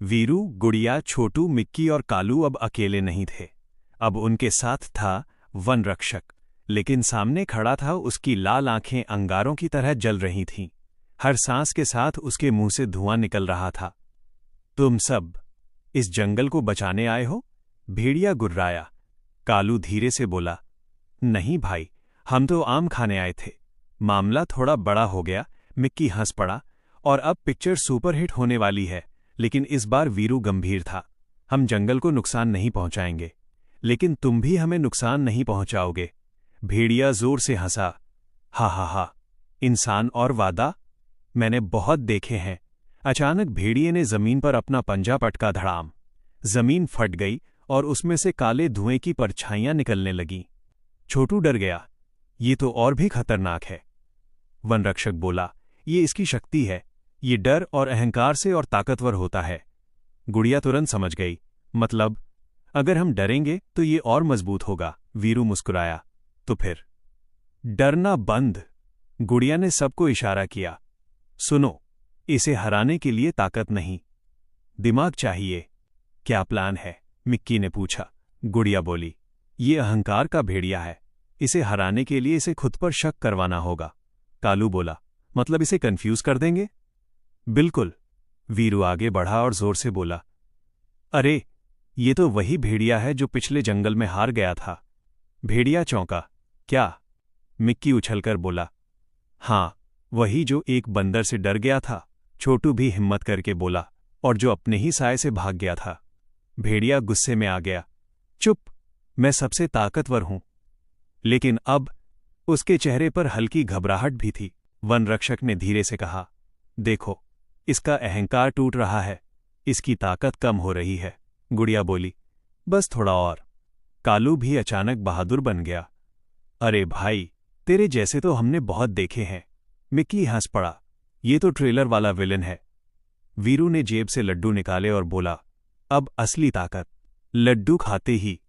वीरू, गुड़िया, छोटू, मिक्की और कालू अब अकेले नहीं थे। अब उनके साथ था वन रक्षक, लेकिन सामने खड़ा था उसकी लाल आंखें अंगारों की तरह जल रही थीं। हर सांस के साथ उसके मुंह से धुआं निकल रहा था। तुम सब इस जंगल को बचाने आए हो? भेड़िया गुर्राया। कालू धीरे से बोला, नहीं भाई, हम तो आम खाने आए थे। मामला थोड़ा बड़ा हो गया। मिक्की हंस पड़ा। और अब पिक्चर सुपरहिट होने वाली है। लेकिन इस बार वीरू गंभीर था। हम जंगल को नुकसान नहीं पहुंचाएंगे, लेकिन तुम भी हमें नुकसान नहीं पहुंचाओगे। भेड़िया जोर से हंसा। हा हा हा, इंसान और वादा मैंने बहुत देखे हैं। अचानक भेड़िए ने जमीन पर अपना पंजा पटका। धड़ाम, जमीन फट गई और उसमें से काले धुएं की परछाइयां निकलने लगीं। छोटू डर गया। ये तो और भी खतरनाक है। वनरक्षक बोला, ये इसकी शक्ति है। ये डर और अहंकार से और ताकतवर होता है। गुड़िया तुरंत समझ गई, मतलब अगर हम डरेंगे तो ये और मजबूत होगा। वीरू मुस्कुराया, तो फिर डरना बंद। गुड़िया ने सबको इशारा किया, सुनो, इसे हराने के लिए ताकत नहीं, दिमाग चाहिए। क्या प्लान है? मिक्की ने पूछा। गुड़िया बोली, ये अहंकार का भेड़िया है। इसे हराने के लिए इसे खुद पर शक करवाना होगा। कालू बोला, मतलब इसे कंफ्यूज कर देंगे? बिल्कुल। वीरू आगे बढ़ा और जोर से बोला, अरे, ये तो वही भेड़िया है जो पिछले जंगल में हार गया था। भेड़िया चौंका। क्या? मिक्की उछलकर बोला, हां, वही जो एक बंदर से डर गया था। छोटू भी हिम्मत करके बोला, और जो अपने ही साए से भाग गया था। भेड़िया गुस्से में आ गया। चुप, मैं सबसे ताकतवर हूं। लेकिन अब उसके चेहरे पर हल्की घबराहट भी थी। वन रक्षक ने धीरे से कहा, देखो, इसका अहंकार टूट रहा है, इसकी ताकत कम हो रही है। गुड़िया बोली, बस थोड़ा और। कालू भी अचानक बहादुर बन गया। अरे भाई, तेरे जैसे तो हमने बहुत देखे हैं। मिक्की हंस पड़ा, ये तो ट्रेलर वाला विलन है। वीरू ने जेब से लड्डू निकाले और बोला, अब असली ताकत। लड्डू खाते ही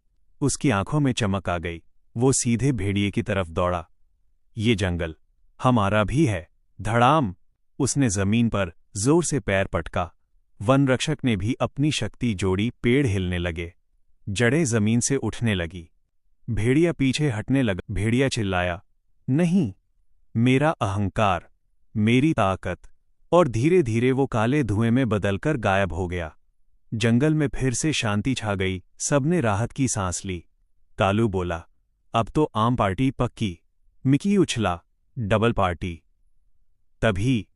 उसकी आंखों में चमक आ गई। वो सीधे भेड़िए की तरफ दौड़ा। ये जंगल हमारा भी है। धड़ाम, उसने जमीन पर जोर से पैर पटका। वन रक्षक ने भी अपनी शक्ति जोड़ी। पेड़ हिलने लगे, जड़ें जमीन से उठने लगी। भेड़िया पीछे हटने लगा। भेड़िया चिल्लाया, नहीं, मेरा अहंकार, मेरी ताकत। और धीरे धीरे वो काले धुएं में बदलकर गायब हो गया। जंगल में फिर से शांति छा गई। सबने राहत की सांस ली। कालू बोला, अब तो आम पार्टी पक्की। मिक्की उछला, डबल पार्टी। तभी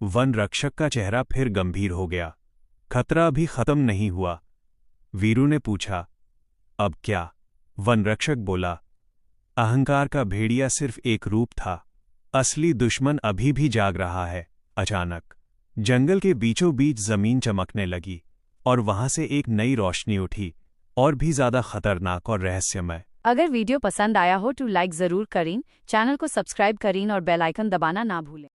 वन रक्षक का चेहरा फिर गंभीर हो गया। खतरा भी खत्म नहीं हुआ। वीरू ने पूछा, अब क्या? वन रक्षक बोला, अहंकार का भेड़िया सिर्फ एक रूप था, असली दुश्मन अभी भी जाग रहा है। अचानक जंगल के बीचों बीच जमीन चमकने लगी और वहां से एक नई रोशनी उठी, और भी ज्यादा खतरनाक और रहस्यमय। अगर वीडियो पसंद आया हो तो लाइक जरूर करें, चैनल को सब्सक्राइब करें और बेल आइकन दबाना ना भूलें।